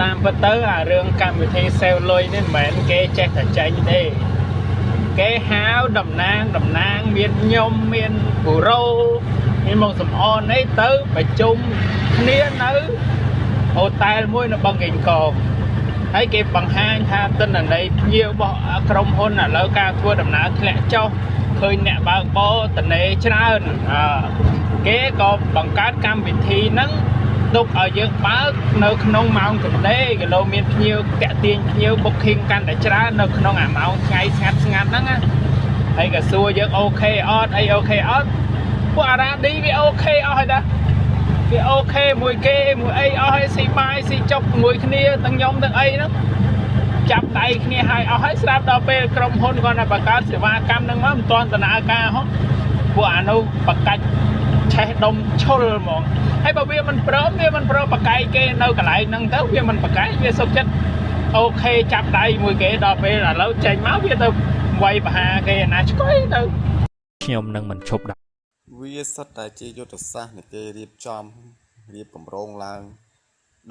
តាមពិតទៅអារឿងកម្មវិធីសេវលុយនេះមិនមែនគេចេះតែចេញទេគេហៅតំណាងមានខ្ញុំមានពូរ៉ូមានមកសំអនអីទៅប្រជុំគ្នានៅហូតែលមួយនៅបឹងកេងកងហើយគេបង្ហាញថាទិន្នន័យភ្ញៀវរបស់ក្រុមហ៊ុនឥឡូវការធ្វើដំណើរធ្លាក់ចុះឃើញអ្នកបើកបរទនេច្រើនគេក៏បង្កើតកម្មវិធីហ្នឹងទុកឲ្យយើងបើកនៅក្នុងម៉ោងទនេគីឡូមានភ្ញៀវតាក់ទាញភ្ញៀវ booking កាន់តែច្រើននៅក្នុងអាម៉ោងថ្ងៃស្ងាត់ហ្នឹងណាហើយក៏សួរយើងអូខេអត់អីអូខេអត់ពួកអារ៉ាឌីវាអូខេអស់ហើយតាវាអូខេមួយគេមួយអីអស់ហើយស៊ីបាយស៊ីចុកជាមួយគ្នាទាំងខ្ញុំទាំងអីហ្នឹងចាប់ដៃគ្នាហើយអស់ហើយស្រាប់ដល់ពេលក្រុមហ៊ុនគាត់តែបង្កើតសេវាកម្មហ្នឹងមកមិនទាន់ដំណើរការហ៎ពួកអានោះបកាច់ឆេះដុំឈុលហ្មងហើយបើវាមិនព្រមបកាយគេនៅកន្លែងហ្នឹងទៅវាមិនបកាយវាសុខចិត្តអូខេចាប់ដៃមួយគេដល់ពេលឥឡូវចេញមកវាទៅវាយបហាគេណាឆ្កុយទៅខ្ញុំនឹងមិនឈប់ដាក់វាសិតតែជាយុទ្ធសាស្ត្រនៃគេរៀបចំរៀបកម្រងឡើង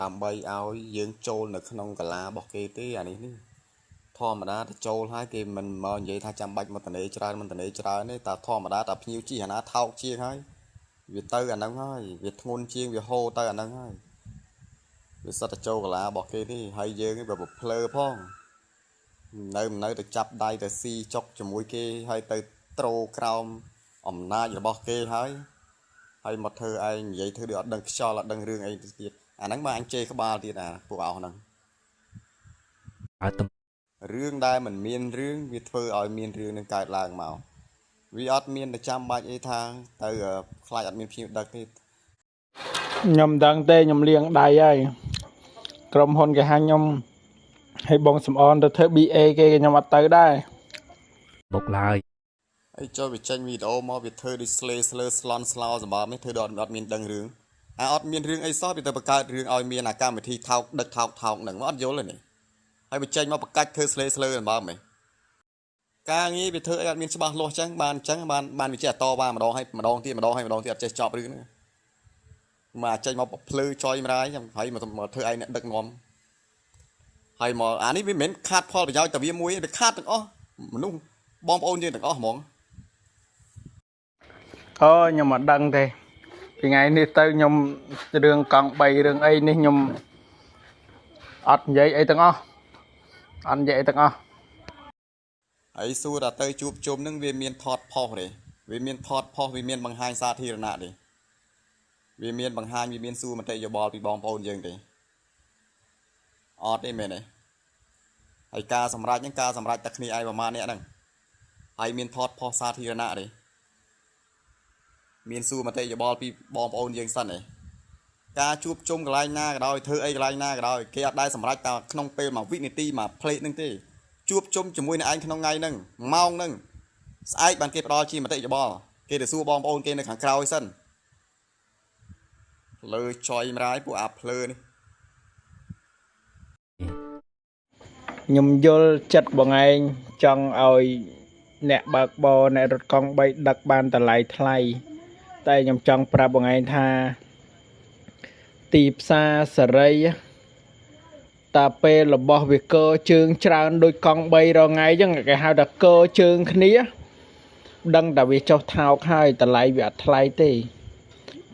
ដើម្បីឲ្យយើងចូលនៅក្នុងកាឡារបស់គេទេអានេះធម្មតាទៅចូលហើយគេមិនមកនិយាយថាចាំបាច់មកតនេច្រើនទេតែធម្មតាតែភ្ញៀវជីអាណាថោកជាងហើយវាទៅអាហ្នឹងហើយវាធ្ងន់ជាងវាហូរទៅអាហ្នឹងហើយវាសិតតែចូលកាឡារបស់គេទេហើយយើងវាភ្លើផងនៅទៅចាប់ដៃទៅស៊ីចុកជាមួយគេហើយទៅត្រូក្រោមអំណាចរបស់គេហើយមកធ្វើឯងនិយាយធ្វើដូចអត់ដឹងខ្យល់អត់ដឹងរឿងអីទៀតអាហ្នឹងមកអញជេរក្បាលទៀតពួកអោហ្នឹងរឿងដែលមិនមានរឿងវាធ្វើឲ្យមានរឿងនឹងកើតឡើងមកវាអត់មានតែចាំបាច់អីថាទៅខ្លាចអត់មានភ្ញៀវដឹកទេខ្ញុំដឹងទេខ្ញុំលៀងដៃហើយក្រុមហ៊ុនគេហាខ្ញុំឲ្យបងសំអនទៅធ្វើ BA គេខ្ញុំអត់ទៅដែរបុកឡើយហើយចូលវាចេញវីដេអូមកវាធ្វើដូចស្លេស្លន់ស្លោសម្បើមនេះធ្វើដល់អត់មានដឹងរឿងអត់មានរឿងអីសោះវាទៅបង្កើតរឿងឲ្យមានអាកម្មវិធីថោកដឹកថោកហ្នឹងអត់យល់ទេនេះហើយវាចេញមកបកាច់ធ្វើស្លេសម្បើមហ៎ការងារវាធ្វើអីអត់មានច្បាស់លាស់ចឹងបានវាចេះតវ៉ាម្ដងហើយម្ដងទៀតអត់ចេះចប់រឿងហ្នឹងមកចេញមកភ្លឺចុយម្ដាយហើយមកធ្វើឯងអ្នកដឹកនាំហើយមកអានេះវាមិនមែនខាតផលប្រយោជន៍តែវាមួយវាខាតទាំងអស់មនុស្សបងប្អូនយើងទាំងអស់ហ្មងខ្ញុំអត់ដឹងទេពីថ្ងៃនេះទៅខ្ញុំរឿងកង់3រឿងអីនេះខ្ញុំអត់និយាយអីទាំងអស់ហើយសួរថាទៅជួបជុំនឹងវាមានថតផុសទេវាមានបង្ហាញសាធារណៈទេវាមានបង្ហាញវាមានសួរមតិយោបល់ពីបងប្អូនយើងទេអត់ទេមែនទេហើយការសម្រេចតែគ្នាឯងប្រហែលអ្នកហ្នឹងហើយមានថតផុសសាធារណៈទេមានសួរមតិយោបល់ពីបងប្អូនយើងសិនទេការជួបជុំកន្លែងណាក៏ដោយធ្វើអីកន្លែងណាក៏ដោយគេអត់ដែលសម្រេចតែក្នុងពេល1វិនាទី1ផ្លេតហ្នឹងទេជួបជុំជាមួយនឹងឯងក្នុងថ្ងៃហ្នឹងម៉ោងហ្នឹងស្អែកបានគេផ្ដល់ជាមតិយោបល់គេទៅសួរបងប្អូនគេនៅខាងក្រោយសិនលើចុយម្ដាយពួកអាភ្លើនេះខ្ញុំយល់ចិត្តបងឯងចង់ឲ្យអ្នកបើកបរអ្នករត់កង់3ដឹកបានតម្លៃថ្លៃតែខ្ញុំចង់ប្រាប់បងឯងថាទីផ្សារសេរីតាពេលរបស់វាកោជើងច្រើនដូចកង់3រងៃអញ្ចឹងគេហៅថាកោជើងគ្នាដឹងតែវាចុះថោកហើយតម្លៃវាអត់ថ្លៃទេ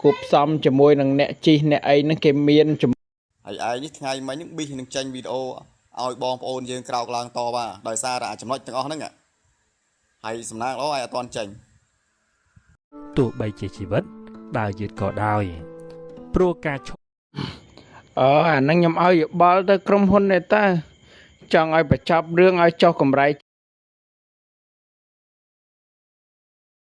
គប់ផ្សំជាមួយនឹងអ្នកជិះអ្នកអីហ្នឹងគេមានហើយឯងនេះថ្ងៃមិញហ្នឹងប៊ីសនឹងចេញវីដេអូឲ្យបងប្អូនយើងក្រោកឡើងតបដោយសារតែចំណុចទាំងអស់ហ្នឹងហើយសំណាងល្អឲ្យអត់ទាន់ចេញទោះបីជាជីវិតដើរយឺតក៏ដោយព្រោះការអាហ្នឹងខ្ញុំឲ្យយោបល់ទៅក្រុមហ៊ុននេះតើចង់ឲ្យបញ្ចប់រឿងឲ្យចុះកម្រៃ